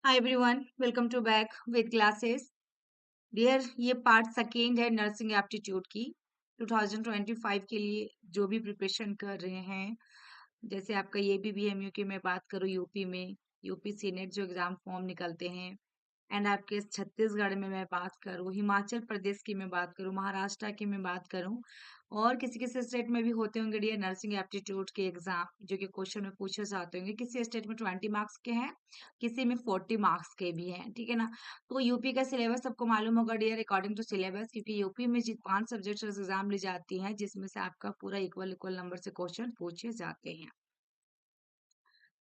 Hi everyone, welcome to back with classes. Dear, ये part second है nursing aptitude की। 2025 के लिए जो भी प्रिपरेशन कर रहे हैं, जैसे आपका ये भी एम यू की मैं बात करूँ, यूपी में यूपी सीनेट जो एग्जाम फॉर्म निकलते हैं, एंड आपके छत्तीसगढ़ में मैं बात करूँ, हिमाचल प्रदेश की मैं बात करूँ, महाराष्ट्र की मैं बात करूँ, और किसी किसी स्टेट में भी होते होंगे डियर नर्सिंग एप्टीट्यूड के एग्जाम, जो कि क्वेश्चन में पूछे जाते होंगे। किसी स्टेट में 20 मार्क्स के हैं, किसी में 40 मार्क्स के भी हैं, ठीक है ना। तो यूपी का सिलेबस सबको मालूम होगा डियर, अकॉर्डिंग टू सिलेबस, क्योंकि यूपी में जिस 5 सब्जेक्ट एग्जाम ली जाती हैं, जिसमें से आपका पूरा इक्वल इक्वल नंबर से क्वेश्चन पूछे जाते हैं।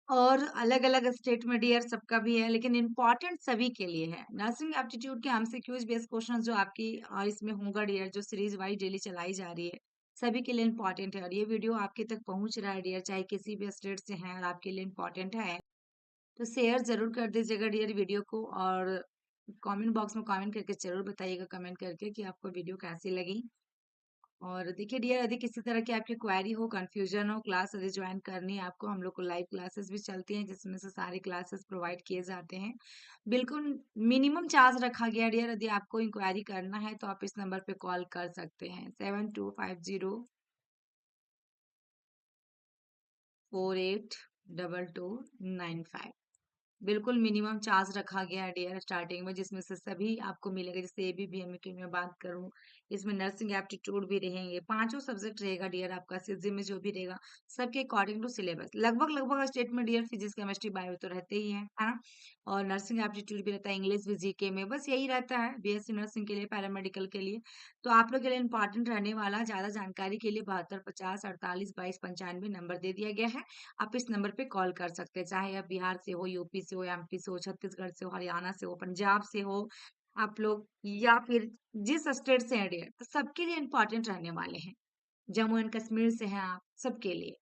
और अलग-अलग स्टेट में डियर सबका भी है, लेकिन इम्पोर्टेंट सभी के लिए है। नर्सिंग एप्टीट्यूड के एमसीक्यूज बेस्ड क्वेश्चन जो आपकी इसमें होगा डियर, जो सीरीज वाइज डेली चलाई जा रही है, सभी के लिए इम्पोर्टेंट है। और ये वीडियो आपके तक पहुंच रहा है डियर, चाहे किसी भी स्टेट से हैं और आपके लिए इम्पोर्टेंट है, तो शेयर जरूर कर दीजिएगा डियर वीडियो को। और कमेंट बॉक्स में कमेंट करके जरूर बताइएगा, कमेंट करके, कि आपको वीडियो कैसी लगी। और देखिए डियर, यदि किसी तरह की आपकी क्वेरी हो, कंफ्यूजन हो, क्लास यदि ज्वाइन करनी है आपको, हम लोग को लाइव क्लासेस भी चलती हैं, जिसमें से सारे क्लासेस प्रोवाइड किए जाते हैं। बिल्कुल मिनिमम चार्ज रखा गया डियर। यदि आपको इंक्वायरी करना है तो आप इस नंबर पे कॉल कर सकते हैं, 7250482295। बिल्कुल मिनिमम चार्ज रखा गया है डियर स्टार्टिंग में, जिसमें से सभी आपको मिलेगा। जैसे एबीबीएमए की मैं बात करूं, इसमें नर्सिंग एप्टीट्यूड भी रहेंगे, पांचों सब्जेक्ट रहेगा डियर आपका, सीजी में जो भी रहेगा सबके अकॉर्डिंग टू सिलेबस। लगभग लगभग स्टेट में डियर फिजिक्स केमिस्ट्री बायो तो रहते ही है ना। और नर्सिंग एप्टीट्यूड भी रहता है, इंग्लिश भी जीके में, बस यही रहता है बीएससी नर्सिंग के लिए, पैरामेडिकल के लिए। तो आप लोग के लिए इंपॉर्टेंट रहने वाला, ज्यादा जानकारी के लिए 7250489295 नंबर दे दिया गया है। आप इस नंबर पे कॉल कर सकते हैं, चाहे आप बिहार से हो, यूपी से हो, एमपी से हो, छत्तीसगढ़ से हो, हरियाणा से हो, पंजाब से हो आप लोग, या फिर जिस स्टेट से हैं डियर, तो सबके लिए इम्पोर्टेंट रहने वाले हैं। जम्मू एंड कश्मीर से हैं आप, सबके लिए।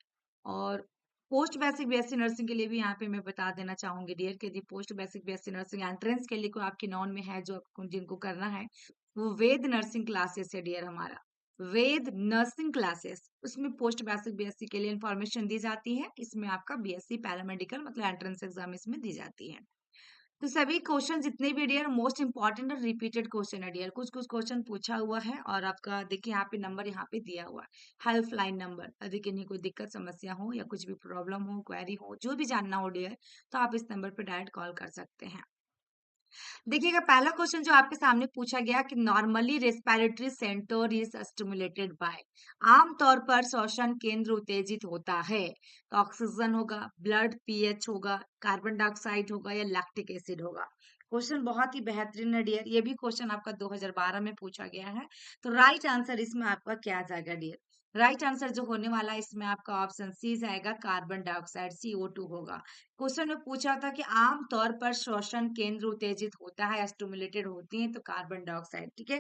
और पोस्ट बेसिक बीएससी नर्सिंग के लिए भी यहाँ पे मैं बता देना चाहूंगी डियर, कि यदि post basic BSc nursing entrance के लिए कोई आपके नॉन में है, जो आपको जिनको करना है, वो वेद नर्सिंग क्लासेस है डियर हमारा, वेद नर्सिंग क्लासेस। उसमें पोस्ट बेसिक बीएससी के लिए इंफॉर्मेशन दी जाती है। इसमें आपका बीएससी पैरामेडिकल मतलब एंट्रेंस एग्जाम इसमें दी जाती है। तो सभी क्वेश्चन जितने भी डियर मोस्ट इंपॉर्टेंट और रिपीटेड क्वेश्चन है डियर, कुछ कुछ क्वेश्चन पूछा हुआ है। और आपका देखिए यहाँ पे नंबर यहाँ पे दिया हुआ है, हेल्पलाइन नंबर। यदि किन्हीं कोई दिक्कत समस्या हो या कुछ भी प्रॉब्लम हो, क्वेरी हो, जो भी जानना हो डियर, तो आप इस नंबर पे डायरेक्ट कॉल कर सकते हैं। देखिएगा, पहला क्वेश्चन जो आपके सामने पूछा गया कि normally respiratory centre is stimulated by, आमतौर पर श्वसन केंद्र उत्तेजित होता है, तो ऑक्सीजन होगा, ब्लड पीएच होगा, कार्बन डाइऑक्साइड होगा, या लैक्टिक एसिड होगा। क्वेश्चन बहुत ही बेहतरीन है डियर, ये भी क्वेश्चन आपका 2012 में पूछा गया है। तो राइट आंसर इसमें आपका क्या आ जाएगा डियर? राइट आंसर जो होने वाला है इसमें आपका ऑप्शन सी जाएगा, कार्बन डाइऑक्साइड, CO2 होगा। क्वेश्चन में पूछा था कि आमतौर पर श्वसन केंद्र उत्तेजित होता है, स्टिमुलेटेड होती है, तो कार्बन डाइऑक्साइड, ठीक है।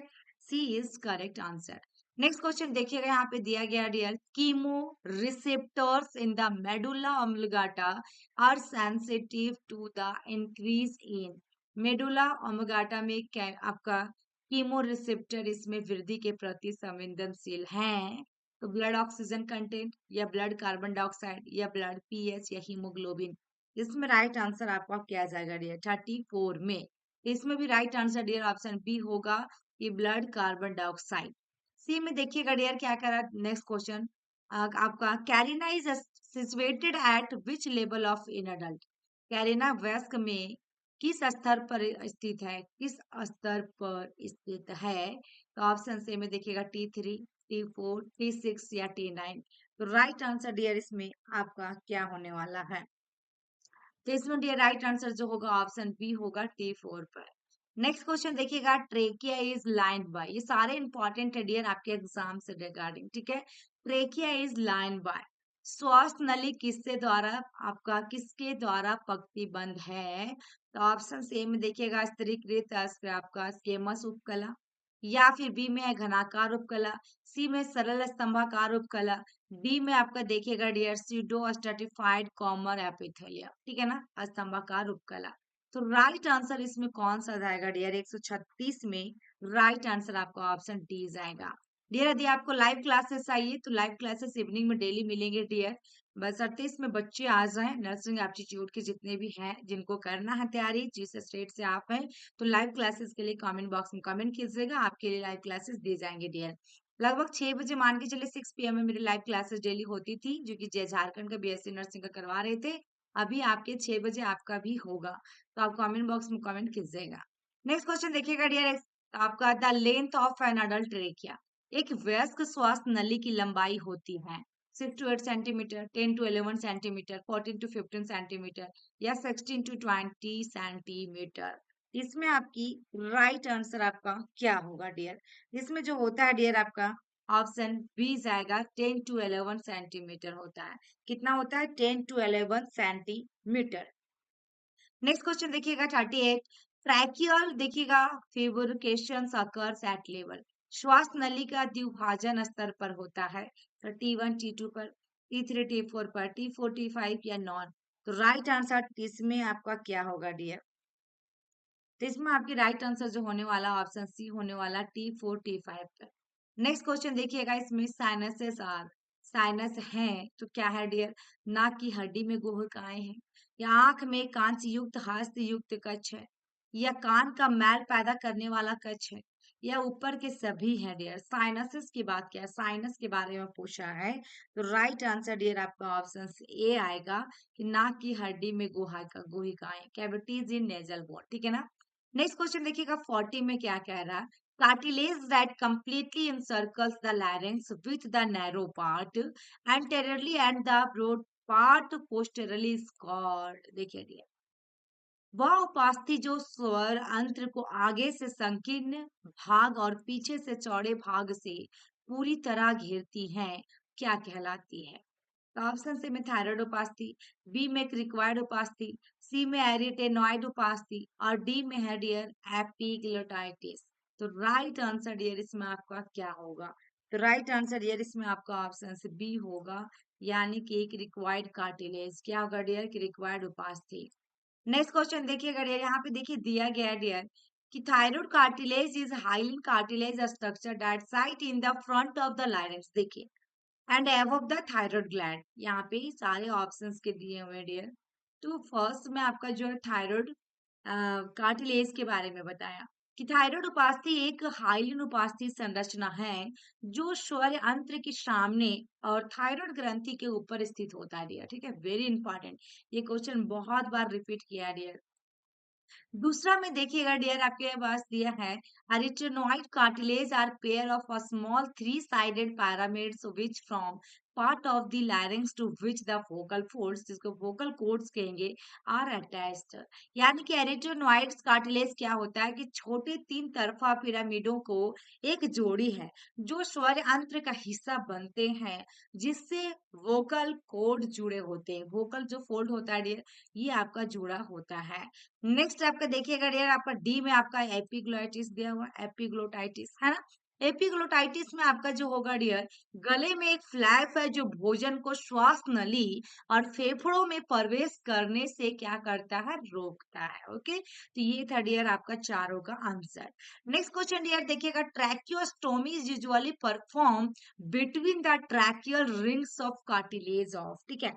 C is correct answer. Next question देखिएगा, यहाँ पे दिया गया dear, chemo receptors in the medulla oblongata are sensitive to the increase in, medulla oblongata में क्या आपका कीमो रिसेप्टर इसमें वृद्धि के प्रति संवेदनशील हैं? तो ब्लड ऑक्सीजन कंटेंट, या ब्लड कार्बन डाइऑक्साइड, या ब्लड पीएच, या हीमोग्लोबिन। इसमें राइट आंसर आपका क्या आ जाएगा डियर? 34 में। इसमें भी right answer dear option B होगा, कि ब्लड कार्बन डाइऑक्साइड। सी में देखिएगा डियर क्या करा, नेक्स्ट क्वेश्चन आपका, carina is situated at which level of in adult, carina वयस्क में किस स्तर पर स्थित है, किस स्तर पर स्थित है? तो ऑप्शन से में देखिएगा T3, T4, T6, या T9। तो राइट आंसर डियर इसमें आपका क्या होने वाला है? तो इसमें डियर राइट आंसर जो होगा ऑप्शन बी होगा, T4 पर। नेक्स्ट क्वेश्चन देखिएगा, ट्रेकिया इज लाइंड बाय, ये सारे इंपॉर्टेंट है डियर आपके एग्जाम से रिगार्डिंग, ठीक है। ट्रेकिया इज लाइंड बाय, श्वास नली किसके द्वारा आपका, किसके द्वारा पंक्तिबंध है? तो ऑप्शन ए में देखिएगा, स्तरीकृत आपका स्केमस उपकला, या फिर बी में है घनाकार उपकला, सी में सरल स्तंभाकार उपकला, डी में आपका देखिएगा dear pseudo stratified columnar epithelia, ठीक है ना, स्तंभाकार उपकला। तो राइट आंसर इसमें कौन सा जाएगा डियर? 136 में राइट आंसर आपका ऑप्शन डी जाएगा। डियर यदि आपको लाइव क्लासेस चाहिए तो लाइव क्लासेस इवनिंग में डेली मिलेंगे डियर। बशर्ते इसमें बच्चे आ जाएं, नर्सिंग एप्टीट्यूड के जितने भी हैं जिनको करना है तैयारी, जिस स्टेट से आप हैं, तो लाइव क्लासेस के लिए कमेंट बॉक्स में कमेंट कीजिएगा, आपके लिए लाइव क्लासेस दी जाएंगे डियर। लगभग 6 बजे मान के चलिए 6 PM में मेरी लाइव क्लासेस डेली होती थी, जो कि जय झारखंड का बीएससी नर्सिंग का करवा रहे थे। अभी आपके 6 बजे आपका भी होगा, तो आप कमेंट बॉक्स में कमेंट कीजिएगा। नेक्स्ट क्वेश्चन देखिएगा डियर, आपका the length of an adult trachea. एक वयस्क श्वास नली की लंबाई होती है 6 to 8 centimetre, 10 to 11 centimetre, 14 to 15 centimetre या 16 to 20 सेंटीमीटर। इसमें आपकी राइट आंसर आपका क्या होगा डियर? इसमें जो होता है डियर आपका ऑप्शन बी जाएगा, 10 to 11 सेंटीमीटर होता है। कितना होता है? 10 to 11 सेंटीमीटर। नेक्स्ट क्वेश्चन देखिएगा 38। ट्रैकियल देखिएगा फेब्रिकेशन अकर्स एट लेवल। श्वास नली का द्विभाजन स्तर पर होता है, तो T1 T2 पर, T3 T4 पर, T4 T5 या नॉन। तो राइट आंसर इसमें आपका क्या होगा डियर? तो इसमें आपकी राइट आंसर जो होने वाला ऑप्शन सी होने वाला T4 T5 पर। नेक्स्ट क्वेश्चन देखिएगा, इसमें साइनसेस आर, साइनस है तो क्या है डियर? नाक की हड्डी में गुहकाएं हैं, या आंख में कांच युक्त हास्य युक्त कच्छ है, या कान का मैल पैदा करने वाला कच्छ है, या ऊपर के सभी है डियर। साइनसेस की बात किया, साइनस के बारे में पूछा है, तो राइट आंसर डियर आपका ऑप्शन ए आएगा कि नाक की हड्डी में गुहिकाएं, कैविटीज इन नेजल बोन, ठीक है ना। नेक्स्ट क्वेश्चन देखिएगा 40 में क्या कह रहा है? Cartilage that completely encircles the larynx with the narrow part anteriorly and the broad part posteriorly is called। देखिए डियर, वह उपास्थि जो स्वर अंत्र को आगे से संकीर्ण भाग और पीछे से चौड़े भाग से पूरी तरह घेरती है, क्या कहलाती है? तो ऑप्शन सी में थायराइड उपास्थि, बी में क्रिकॉइड उपास्थि, सी में एरिटेनॉइड उपास्थि और डी में है डियर एपिग्लोटाइटिस। तो राइट आंसर डियर इसमें आपका क्या होगा? तो राइट आंसर डियर इसमें आपका ऑप्शन से बी होगा, यानी कि क्रिकॉइड कार्टिलेज। क्या होगा डियर? क्रिकॉइड उपास्थि। नेक्स्ट क्वेश्चन देखिएगा डियर, यहाँ पे देखिए दिया गया है डियर कि thyroid cartilage is hyaline cartilage structure that site in the front of the larynx. देखिए, and above the thyroid gland, यहाँ पे सारे ऑप्शंस के दिए हुए हैं डियर। तो फर्स्ट में आपका जो है थायराइड कार्टिलेज के बारे में बताया कि थायराइड उपास्थि एक हाइलिन उपास्थि संरचना है जो स्वर अंत्र के सामने और थायराइड ग्रंथि के ऊपर स्थित होता है डियर, ठीक है, वेरी इंपॉर्टेंट। ये क्वेश्चन बहुत बार रिपीट किया है डियर। दूसरा में देखिएगा डियर आपके पास दिया है arytenoid cartilage are pair of a small three-sided pyramids which form part of the larynx to which the vocal folds, जिसको vocal cords कहेंगे, are attached। यानी कि एरिटेनॉइड कार्टिलेज क्या होता है कि छोटे तीन तरफा पिरामिडों को एक जोड़ी है जो स्वर अंत्र का हिस्सा बनते हैं, जिससे वोकल कोड जुड़े होते हैं। वोकल जो फोल्ड होता है डियर, ये आपका जुड़ा होता है। नेक्स्ट आपका देखिएगा डियर, आपका डी में आपका एपिग्लोटाइटिस दिया हुआ, एपिग्लोटाइटिस है ना। एपिग्लोटाइटिस में आपका जो होगा डियर, गले में एक फ्लैप है जो भोजन को श्वास नली और फेफड़ों में प्रवेश करने से क्या करता है? रोकता है। ओके, तो ये था डियर आपका चारों का आंसर। नेक्स्ट क्वेश्चन डियर देखिएगा, tracheostomy is usually perform between the tracheal rings of cartilage of, ठीक है।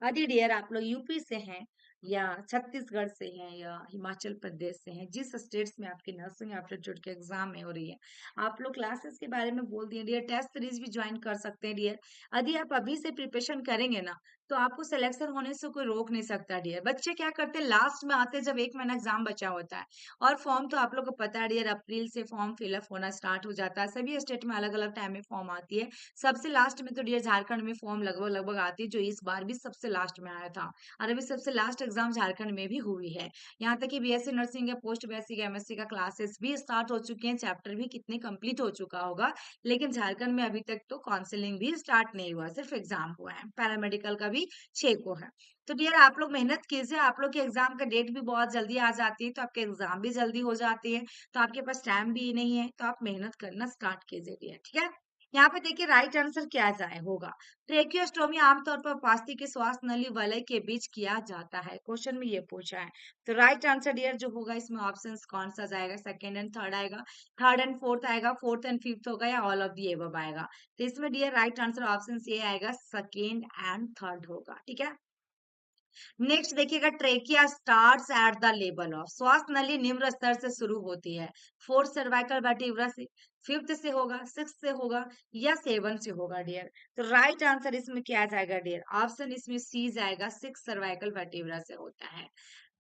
यदि डियर आप लोग यूपी से हैं या छत्तीसगढ़ से हैं या हिमाचल प्रदेश से हैं, जिस स्टेट्स में आपकी नर्सिंग एप्टीट्यूड के एग्जाम में हो रही है, आप लोग क्लासेस के बारे में बोल दिए डियर, टेस्ट सीरीज भी ज्वाइन कर सकते हैं डियर। यदि आप अभी से प्रिपरेशन करेंगे ना, तो आपको सिलेक्शन होने से कोई रोक नहीं सकता डियर। बच्चे क्या करते हैं, लास्ट में आते हैं जब 1 महीना एग्जाम बचा होता है, और फॉर्म तो आप लोग को पता है डियर, अप्रैल से फॉर्म फिलअप होना स्टार्ट हो जाता है। सभी स्टेट में अलग अलग टाइम में फॉर्म आती है। सबसे लास्ट में तो डियर झारखंड में फॉर्म लगभग लगभग आती है, जो इस बार भी सबसे लास्ट में आया था। और अभी सबसे लास्ट एग्जाम झारखंड में भी हुई है। यहाँ तक कि बीएससी नर्सिंग या पोस्ट बेसिक एमएससी का क्लासेस भी स्टार्ट हो चुके हैं, चैप्टर भी कितने कंप्लीट हो चुका होगा। लेकिन झारखंड में अभी तक तो काउंसलिंग भी स्टार्ट नहीं हुआ, सिर्फ एग्जाम हुआ है। पैरामेडिकल का भी 6 को है। तो डियर आप लोग मेहनत कीजिए, आप लोग के एग्जाम का डेट भी बहुत जल्दी आ जाती है, तो आपके एग्जाम भी जल्दी हो जाती है, तो आपके पास टाइम भी नहीं है, तो आप मेहनत करना स्टार्ट कीजिए डियर, ठीक है। यहाँ पे देखिए राइट आंसर क्या जाए होगा। ट्रेकियोस्टोमी आमतौर पर पास्ती के श्वास नली वलय के बीच किया जाता है। क्वेश्चन में ये पूछा है। तो राइट आंसर डियर जो होगा इसमें ऑप्शंस कौन सा जाएगा, सेकंड एंड थर्ड आएगा, थर्ड एंड फोर्थ आएगा, फोर्थ एंड फिफ्थ होगा, या ऑल ऑफ दी एबव आएगा। तो इसमें dear right answer option A आएगा, सेकेंड एंड थर्ड होगा। ठीक है। नेक्स्ट देखिएगा, trachea starts at the level of, श्वास नली निम्न स्तर से शुरू होती है। फोर्थ सर्वाइकल वर्टिब्रा से, फिफ्थ से होगा, सिक्स से होगा, या सेवन से होगा डियर। तो राइट आंसर इसमें क्या जाएगा डियर, ऑप्शन इसमें सी जाएगा, सिक्स सर्वाइकल वर्टिब्रा से होता है।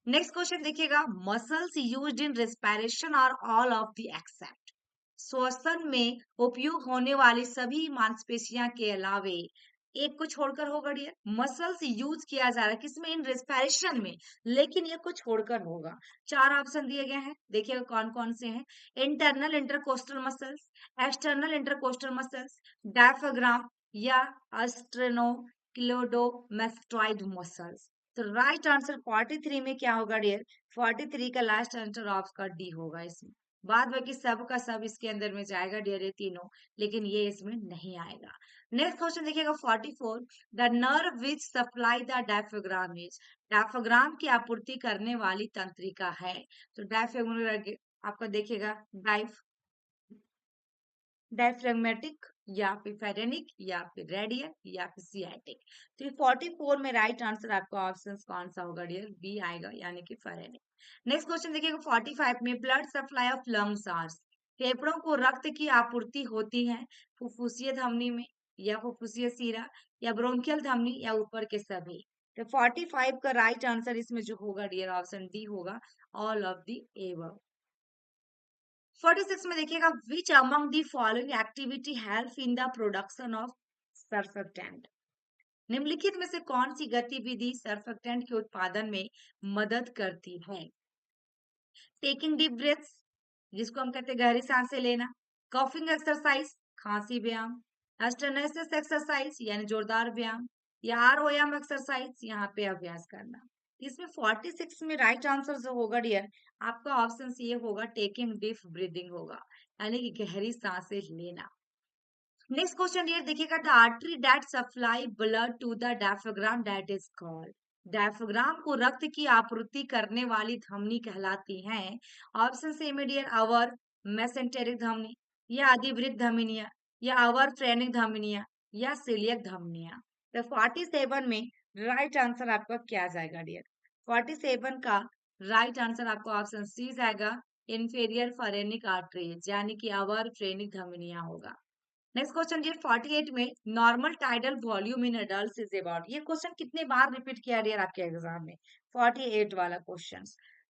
नेक्स्ट क्वेश्चन देखिएगा, muscles used in respiration are all of the except, श्वसन में उपयोग होने वाली सभी मांसपेशियां के अलावे एक को छोड़कर होगा डियर। मसल्स यूज किया जा रहा है किसमें, इन रेस्पिरेशन में, लेकिन ये को छोड़कर होगा। चार ऑप्शन दिए गए हैं, देखिएगा कौन कौन से हैं। Internal intercostal muscles, external intercostal muscles, diaphragm, या स्ट्रेनोक्लेडोमेस्टोइड मसल्स। तो राइट आंसर 43 में क्या होगा डियर, 43 का लास्ट आंसर आपका डी होगा इसमें। बाद बाकी सब का सब इसके अंदर में जाएगा डियर, ये तीनों, लेकिन ये इसमें नहीं आएगा। नेक्स्ट क्वेश्चन देखिएगा 44, the nerve which supply the diaphragm is, diaphragm की आपूर्ति करने वाली तंत्रिका है। तो डायफ्राम आपका देखिएगा डायफ्रेगमेटिक, या फिर फेरेनिक, या फिर रेडियल, या फिर सियाटिक। तो ये 44 में राइट आंसर आपका ऑप्शन कौन सा होगा डियर, बी आएगा, यानी कि फेरेनिक। नेक्स्ट क्वेश्चन देखिएगा 45 में, blood supply of lungs are, फेफड़ों को रक्त की आपूर्ति होती है फुफ्फुसीय धमनी में, या फुफ्फुसीय सीरा, या ब्रोंकियल धमनी, या ऊपर के सभी। तो 45 का राइट आंसर इसमें जो होगा डियर, ऑप्शन डी होगा, ऑल ऑफ द एबव। 46 में देखिएगा, which among the following activity help in the production of surfactant, निम्नलिखित में से कौन सी गतिविधि सर्फेक्टेंट के उत्पादन में मदद करती है। टेकिंग डीप ब्रेथ्स, जिसको हम कहते हैं गहरी सांसें लेना, कॉफिंग एक्सरसाइज, खांसी व्यायाम, एस्टर्नेसिस एक्सरसाइज यानी जोरदार व्यायाम, या आरओएम एक्सरसाइज, यहाँ पे अभ्यास करना। इसमें 46 में राइट आंसर जो होगा डियर, आपका ऑप्शन ये होगा, टेकिंग डीप ब्रीदिंग होगा, यानी कि गहरी सांसें लेना। नेक्स्ट क्वेश्चन डियर देखिएगा, the artery that supply blood to the diaphragm that is called, diaphragm को रक्त की आपूर्ति करने वाली धमनी कहलाती है। ऑप्शन से में डियर, अवर मेसेंटेरिक धमनी, या अधिवृत धमनिया, या अवर फ्रेनिक धमनिया, या सिलियक धमनिया। तो 47 में राइट आंसर आपका क्या जाएगा डियर, 47 का राइट आंसर आपका ऑप्शन सी जाएगा, इंफेरियर फरेनिक आर्टरीज, यानी कि अवर फ्रेनिक धमनिया होगा। नेक्स्ट क्वेश्चन जी 48 में, normal tidal volume in adult is about, ये क्वेश्चन कितने बार रिपीट किया डियर आपके एग्जाम में, 48 वाला क्वेश्चन।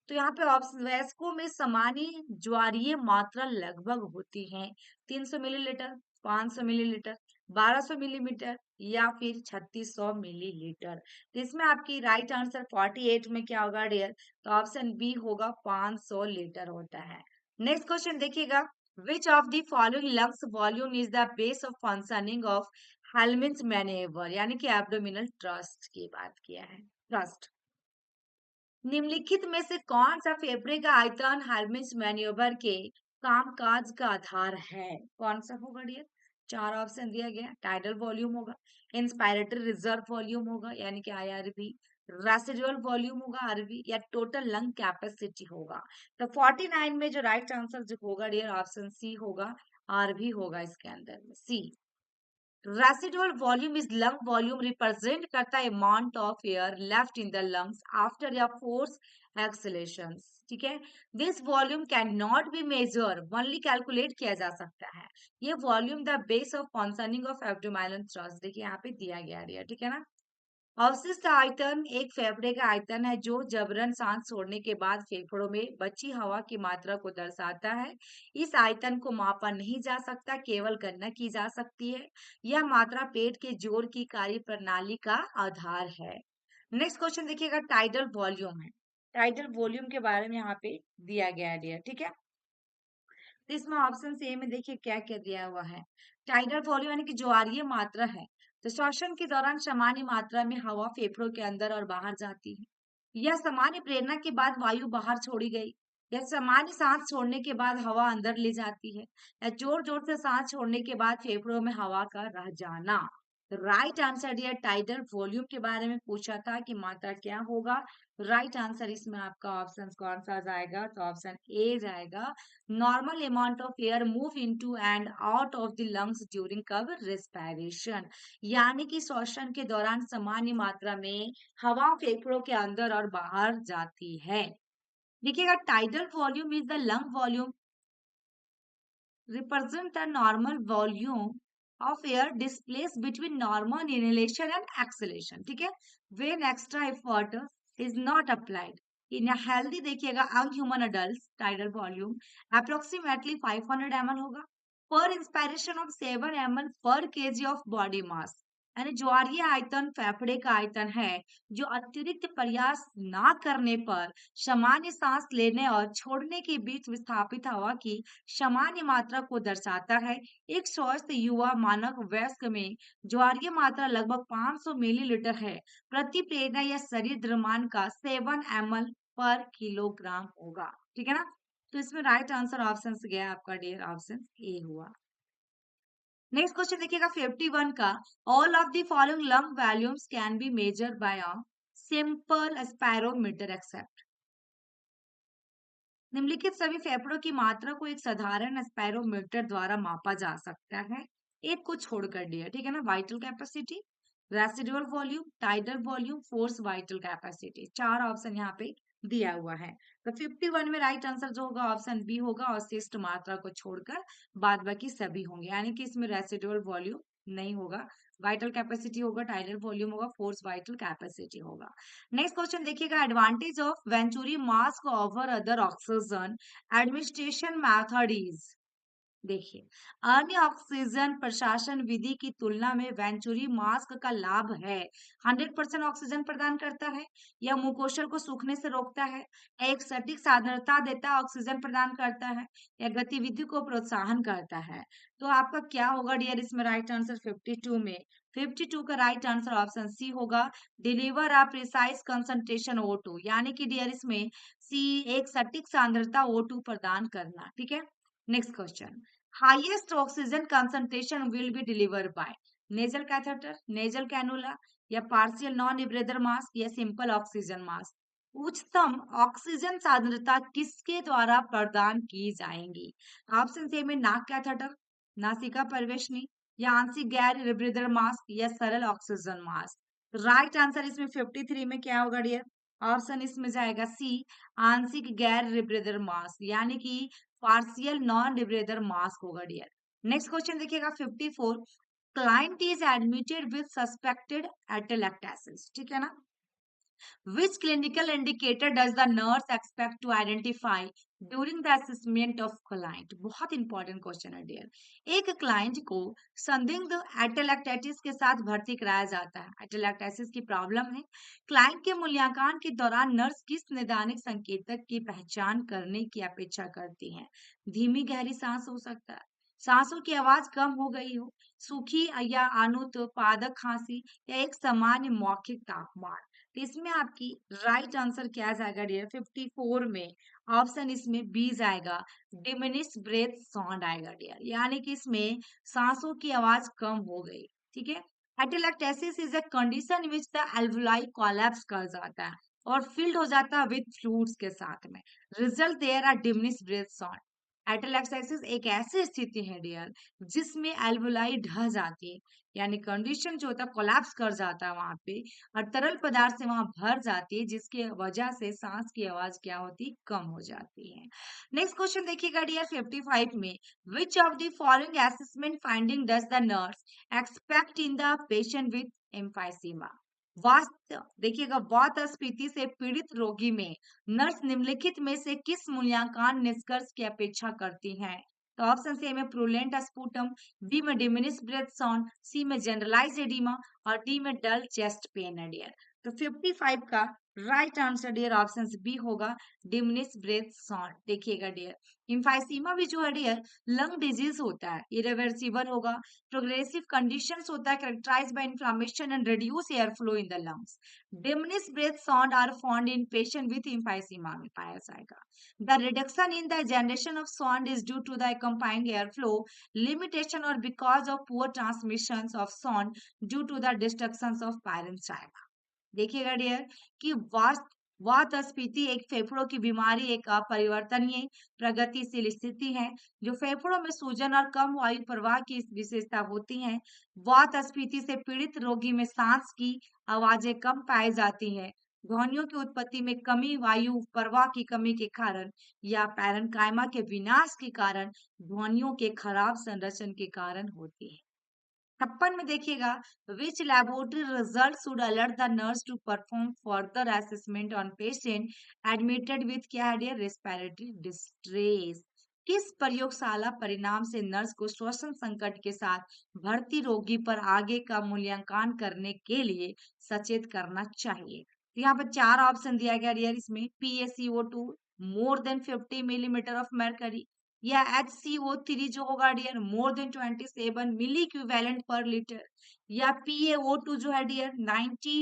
तो यहाँ पे ऑप्शन, वयस्कों में सामान्य ज्वारीय मात्रा लगभग होती है 300 मिलीलीटर, 500 मिलीलीटर, 1200 मिलीमीटर, या फिर 3600 मिलीलीटर। तो इसमें आपकी राइट आंसर 48 में क्या होगा डियर, तो ऑप्शन बी होगा, 500 लीटर होता है। नेक्स्ट क्वेश्चन देखिएगा, which of the following lungs volume is the base of functioning of हेल्मिन्स मैनेवर, यानी कि एब्डोमिनल ट्रस्ट की बात किया है, ट्रस्ट। निम्नलिखित में से कौन सा फेफड़े का आयतन हेल्मिन्स मैन्योवर के कामकाज का आधार है, कौन सा होगा डियर। चार ऑप्शन दिया गया, टाइडल वॉल्यूम होगा, इंस्पायरेटरी रिजर्व वॉल्यूम होगा, यानी कि आईआरवी, रेसिडुअल वॉल्यूम होगा आरवी, या टोटल लंग कैपेसिटी होगा। तो 49 में जो राइट आंसर जो होगा डियर, ऑप्शन सी होगा, आरवी होगा इसके अंदर में, C. Residual volume is lung volume, represent करता है amount of air left in the lungs after a force exhalation. ठीक है, this volume can not be measure, only calculate किया जा सकता है। ये volume the base of functioning of abdominal thrust, देखिए यहाँ पे दिया गया है, ठीक है ना। अवशिष्ट आयतन एक फेफड़े का आयतन है जो जबरन सांस छोड़ने के बाद फेफड़ों में बची हवा की मात्रा को दर्शाता है। इस आयतन को मापा नहीं जा सकता, केवल गणना की जा सकती है। यह मात्रा पेट के जोड़ की कार्य प्रणाली का आधार है। नेक्स्ट क्वेश्चन देखिएगा, टाइडल वॉल्यूम है। टाइडल वॉल्यूम के बारे में यहाँ पे दिया गया है डियर, ठीक है। तो इसमें ऑप्शन ए में देखिए क्या क्या दिया हुआ है। टाइडल वॉल्यूम यानी कि ज्वारीय मात्रा है, तो श्वसन के दौरान सामान्य मात्रा में हवा फेफड़ों के अंदर और बाहर जाती है, या सामान्य प्रेरणा के बाद वायु बाहर छोड़ी गई, या सामान्य सांस छोड़ने के बाद हवा अंदर ले जाती है, या जोर जोर से सांस छोड़ने के बाद फेफड़ों में हवा का रह जाना। Right answer dear, tidal volume के बारे में पूछा था कि मात्रा क्या होगा। राइट आंसर इसमें आपका ऑप्शन कौन सा जाएगा, तो ऑप्शन ए जाएगा। Normal amount of air move into and out of the lungs during कब रेस्पिरेशन, यानी कि श्वसन के दौरान सामान्य मात्रा में हवा फेफड़ों के अंदर और बाहर जाती है। देखिएगा, tidal volume is the lung volume represent the normal volume of air displaced between normal inhalation and exhalation, ठीक है, when extra effort is not applied in a healthy, देखिएगा unhuman adults tidal volume approximately 500 ml होगा per inspiration of 7 ml per kg of body mass, यानी ज्वारीय आयतन फेफड़े का आयतन है जो अतिरिक्त प्रयास ना करने पर सामान्य सांस लेने और छोड़ने के बीच विस्थापित हवा की सामान्य मात्रा को दर्शाता है। एक स्वस्थ युवा मानव वयस्क में ज्वारीय मात्रा लगभग 500 मिलीलीटर है। प्रति प्रेरणा या शरीर द्रव्यमान का 7 ml पर किलोग्राम होगा। ठीक है ना? तो इसमें राइट आंसर ऑप्शन गया आपका डियर, ऑप्शन ए हुआ। नेक्स्ट क्वेश्चन देखिएगा 51 का, all of the following lung volumes can be measured by a simple spirometer except, निम्नलिखित सभी फेफड़ों की मात्रा को एक साधारण स्पायरोमीटर द्वारा मापा जा सकता है, एक को छोड़कर दिया, ठीक है ना। Vital capacity, residual volume, tidal volume, force vital capacity, चार ऑप्शन यहाँ पे दिया हुआ है। तो 51 में राइट आंसर जो होगा ऑप्शन बी होगा, अवशिष्ट मात्रा को छोड़कर बाद बाकी सभी होंगे, यानी कि इसमें रेसिडुअल वॉल्यूम नहीं होगा, वाइटल कैपेसिटी होगा, टाइडल वॉल्यूम होगा, फोर्स वाइटल कैपेसिटी होगा। नेक्स्ट क्वेश्चन देखिएगा, advantage of venturi mask over other oxygen administration method is, देखिए, अन्य ऑक्सीजन प्रशासन विधि की तुलना में वेंचुरी मास्क का लाभ है, 100% ऑक्सीजन प्रदान करता है, यह मुकोशल को सूखने से रोकता है, एक सटीक सांद्रता देता है, ऑक्सीजन प्रदान करता है, या गतिविधि को प्रोत्साहन करता है। तो आपका क्या होगा डियर, इसमें राइट आंसर 52 में 52 का राइट आंसर ऑप्शन सी होगा, deliver a precise concentration O2, यानी कि डियर इसमें सी, एक सटीक सांद्रता O2 प्रदान करना। ठीक है, next question, highest oxygen concentration will be deliver by nasal catheter, nasal cannula, या पार्शियल नॉन इब्रेदर मास्क, या सिंपल ऑक्सीजन मास्क। उच्चतम ऑक्सीजन सांद्रता किसके द्वारा प्रदान की जाएंगी? ऑप्शन ए में नाक कैथेटर, नासिका प्रवेशनी, या आंशिक गैर रिब्रीदर मास्क, या सरल ऑक्सीजन मास्क। राइट आंसर इसमें 53 में क्या होगा डियर, ऑप्शन इसमें जाएगा सी, आंशिक गैर रिब्रीदर मास्क, यानी कि पार्शियल नॉन डिब्रेदर मास्क होगा डियर। नेक्स्ट क्वेश्चन देखिएगा 54, client is admitted with suspected atelectasis, ठीक है ना। Which clinical indicator does the nurse expect to identify during the assessment of client? बहुत इंपॉर्टेंट क्वेश्चन है डियर। एक क्लाइंट को संदिग्ध एटेलेक्टाइटिस के साथ भर्ती कराया जाता है, एटेलेक्टाइटिस की प्रॉब्लम है। क्लाइंट के मूल्यांकन के दौरान नर्स किस निदानिक संकेतक की पहचान करने की अपेक्षा करती है? धीमी गहरी सांस हो सकता है, सांसों की आवाज कम हो गई हो, सूखी या अनुत्पादक खांसी, या एक सामान्य मौखिक तापमान। तो इसमें आपकी राइट आंसर क्या जाएगा डियर, 54 में ऑप्शन इसमें बी जाएगा, डिमिनिश ब्रेथ साउंड आएगा डियर, यानी कि इसमें सांसों की आवाज कम हो गई। ठीक है, atelectasis is a condition which the alveoli collapse कर जाता है और फिल्ड हो जाता है विद फ्लूइड्स के साथ में, result there are diminish breath sound. Atelectasis एक ऐसी स्थिति है डियर जिसमें एल्वुलाई ढह जाती है, यानी कंडीशन जो होता है कोलैप्स कर जाता है वहां पे, और तरल पदार्थ से वहां भर जाती है, जिसकी वजह से सांस की आवाज क्या होती, कम हो जाती है। नेक्स्ट क्वेश्चन देखिएगा डियर 55 में, which of the following assessment finding does the nurse expect in the patient with emphysema? वास्तव देखिएगा, वातस्फीति से पीड़ित रोगी में नर्स निम्नलिखित में से किस मूल्यांकन निष्कर्ष की अपेक्षा करती हैं? तो ऑप्शन ए में प्रूलेंट स्पूटम, बी में डिमिनिश ब्रेथ साउंड, सी में जनरलाइज एडिमा, और डी में डल चेस्ट पेन है डियर। तो 55 का right answer dear option B होगा, डिमिनिश ब्रेथ साउंड। देखिएगा डियर, इम्फाइसीमा भी जो है डियर लंग डिजीज होता है, इरिवर्सिबल होगा, प्रोग्रेसिव कंडीशंस होता है characterised by inflammation and reduce air flow in the lungs. Diminish breath sound are found in patient with emphysema में पाया जाएगा। The reduction in the generation of sound is due to the accompanying air flow limitation or because of poor transmissions of sound due to the destructions of parenchyma। देखिएगा dear कि वातस्फीति एक फेफड़ों की बीमारी, एक अपरिवर्तनीय प्रगतिशील स्थिति है जो फेफड़ों में सूजन और कम वायु प्रवाह की विशेषता होती है। वातस्फीति से पीड़ित रोगी में सांस की आवाजें कम पाई जाती है, ध्वनियों की उत्पत्ति में कमी वायु प्रवाह की कमी के कारण या पैरेन्काइमा के विनाश के कारण ध्वनियों के खराब संरचन के कारण होती है। 56 में देखिएगा, which laboratory result should alert the nurse to perform further assessment on patient admitted with क्या है, रेस्पिरेटरी डिस्ट्रेस। किस प्रयोगशाला परिणाम से नर्स को श्वसन संकट के साथ भर्ती रोगी पर आगे का मूल्यांकन करने के लिए सचेत करना चाहिए। तो यहाँ पर 4 ऑप्शन दिया गया डियर, इसमें PaCO2 more than 50 millimetre of mercury, या HCO3 जो होगा डियर मोर देन 27 मिली इक्विवेलेंट पर लीटर, या PaO2 जो है डियर 90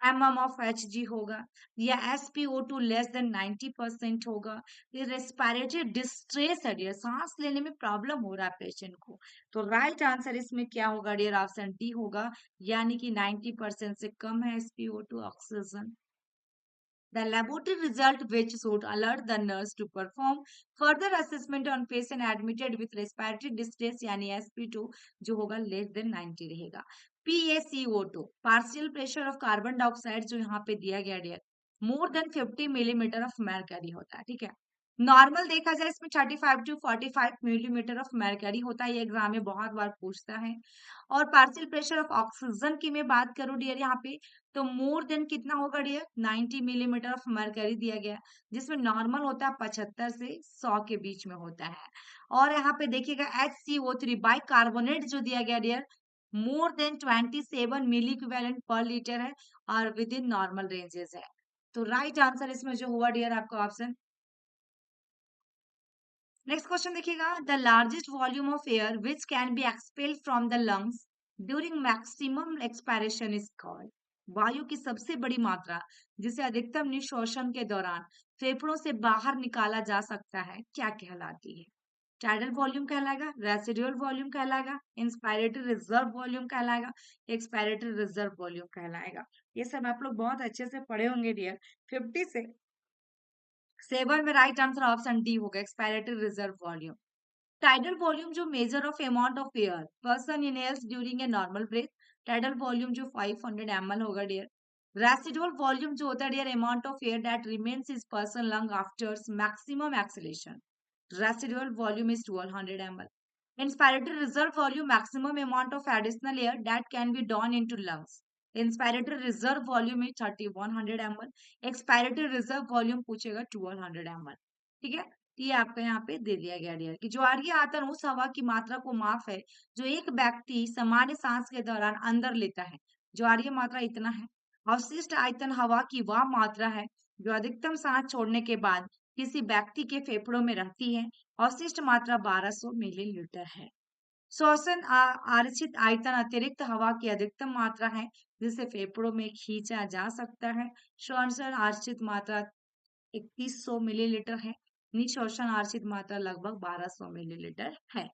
mm ऑफ Hg होगा, या SpO2 लेस देन 90% होगा। ये रेस्पिरेटरी डिस्ट्रेस है डियर, सांस लेने में प्रॉब्लम हो रहा है पेशेंट को। तो राइट आंसर इसमें क्या होगा डियर, ऑप्शन डी होगा, यानी कि 90% से कम है SpO2 oxygen. The laboratory result which should alert the nurse to perform further assessment on patient admitted with respiratory distress यानी SP2 जो होगा लेस देन 90 रहेगा। PaCO2 partial pressure of carbon dioxide जो यहाँ पे दिया गया dear more than 50 millimetre of mercury होता है, ठीक है। नॉर्मल देखा जाए इसमें 35 टू 45 मिलीमीटर ऑफ mercury होता है, ये एग्जाम में बहुत बार पूछता है। और पार्शियल प्रेशर ऑफ ऑक्सीजन की मैं बात करूं डियर यहाँ पे, तो मोर देन कितना होगा डियर 90 मिलीमीटर ऑफ मरकरी दिया गया, जिसमें नॉर्मल होता है 75 से 100 के बीच में होता है। और यहाँ पे देखिएगा HCO3 बाई कार्बोनेट जो दिया गया डियर मोर देन 27 मिली इक्विवेलेंट पर लीटर है और विद इन नॉर्मल रेंजेस है। तो राइट आंसर इसमें जो हुआ डियर आपका ऑप्शन। नेक्स्ट क्वेश्चन देखिएगा, the largest volume of air which can be expelled from the lungs during maximum expiration is called. वायु की सबसे बड़ी मात्रा जिसे अधिकतम निःश्वासन के दौरान फेफड़ों से बाहर निकाला जा सकता है क्या कहलाती है। टाइडल वॉल्यूम कहलाएगा, रेसिडुअल वॉल्यूम कहलाएगा, इंस्पायरेटरी रिजर्व वॉल्यूम कहलाएगा, एक्सपायरेटरी रिजर्व वॉल्यूम कहलाएगा। ये सब आप लोग बहुत अच्छे से पढ़े होंगे डियर। 50 से 7 में राइट आंसर ऑप्शन डी होगा, expiratory reserve volume. Tidal volume जो measure of amount of air person inhales during a normal breath, tidal volume जो 500 ml होगा डियर। रेसिडुअल वॉल्यूम जो होता है dear amount of air that remains is person lung after maximum exhalation, residual volume is 1200 ml। Inspiratory reserve volume maximum amount of additional air that can be drawn into lungs, inspiratory reserve volume is 3100 ml। Expiratory reserve volume पूछेगा 1200 ml, ठीक है। ये आपका यहाँ पे दे दिया गया dear कि ज्वारीय आयतन उस हवा की मात्रा को माप है जो एक व्यक्ति सामान्य सांस के दौरान अंदर लेता है, ज्वारीय मात्रा इतना है। अवशिष्ट आयतन हवा की वह मात्रा है जो अधिकतम सांस छोड़ने के बाद किसी व्यक्ति के फेफड़ों में रहती है, अवशिष्ट मात्रा 1200 मिलीलीटर है। श्वसन आरक्षित आयतन अतिरिक्त हवा की अधिकतम मात्रा है जिसे फेफड़ों में खींचा जा सकता है, श्वसन आरक्षित मात्रा 3100 मिलीलीटर है, निःश्वसन आरक्षित मात्रा लगभग 1200 मिलीलीटर है।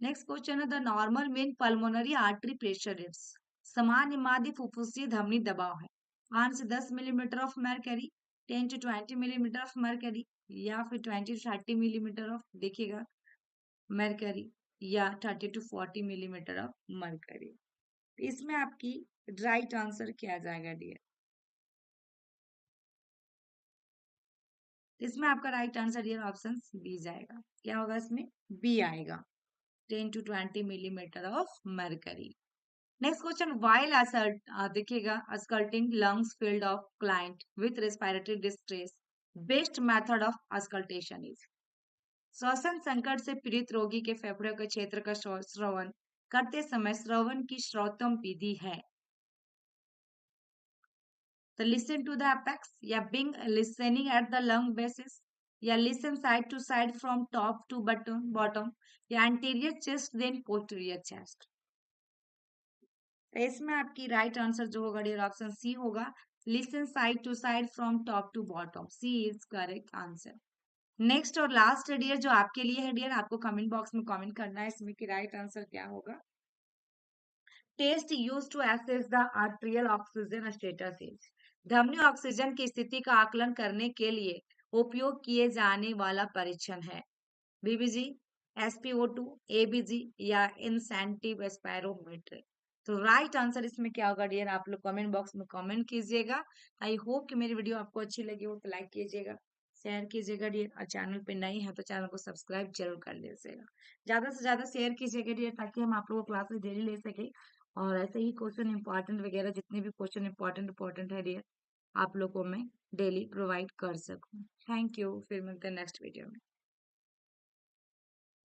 नेक्स्ट क्वेश्चन है, the normal mean pulmonary artery pressure is, सामान्य माध्य फुफ्फुसीय धमनी दबाव है 5 से 10 millimetre of mercury, 10 to 20 millimetre of mercury, या फिर 20 to 30 मिलीमीटर ऑफ देखिएगा mercury, या 30 to 40 मिलीमीटर ऑफ mercury। इसमें आपकी राइट आंसर क्या आ जाएगा डियर, इसमें आपका right answer dear option B जाएगा। क्या होगा इसमें, बी आएगा, 10 to 20 millimetre of mercury। Next question, while देखिएगा auscultating lungs field of client with respiratory distress best method of auscultation is, श्वसन संकट से पीड़ित रोगी के फेफड़े के क्षेत्र का श्रवण करते समय श्रवण की श्रोतम विधि है। तो लिसन टू द अपेक्स, या being listening at the lung bases, या listen side to side from top to button bottom, या anterior chest then posterior chest. तो इसमें आपकी राइट आंसर जो होगा डियर ऑप्शन सी होगा, listen side to side from top to bottom, C is correct answer. Next और last है dear जो आपके लिए है डियर, आपको कमेंट बॉक्स में कमेंट करना है इसमें कि राइट आंसर क्या होगा। Test use to assess the arterial oxygen status is, धमनी ऑक्सीजन की स्थिति का आकलन करने के लिए उपयोग किए जाने वाला परीक्षण है। बीबीजी, एसपीओ2, एबीजी, या इंसेंटिव स्पायरोमीटर। तो राइट आंसर इसमें क्या होगा डियर, आप लोग कमेंट बॉक्स में कमेंट कीजिएगा। आई होप कि मेरी वीडियो आपको अच्छी लगी हो, तो लाइक कीजिएगा, शेयर कीजिएगा डियर, और चैनल पे नए हैं तो चैनल को सब्सक्राइब जरूर कर लीजिएगा। ज्यादा से ज्यादा शेयर कीजिएगा डियर, ताकि हम आप लोगों को क्लासेस डेली ले सके, और ऐसे ही क्वेश्चन इंपॉर्टेंट वगैरह जितने भी क्वेश्चन इंपॉर्टेंट है डियर, आप लोगों को मैं डेली प्रोवाइड कर सकूं। थैंक यू, फिर मिलते हैं नेक्स्ट वीडियो में।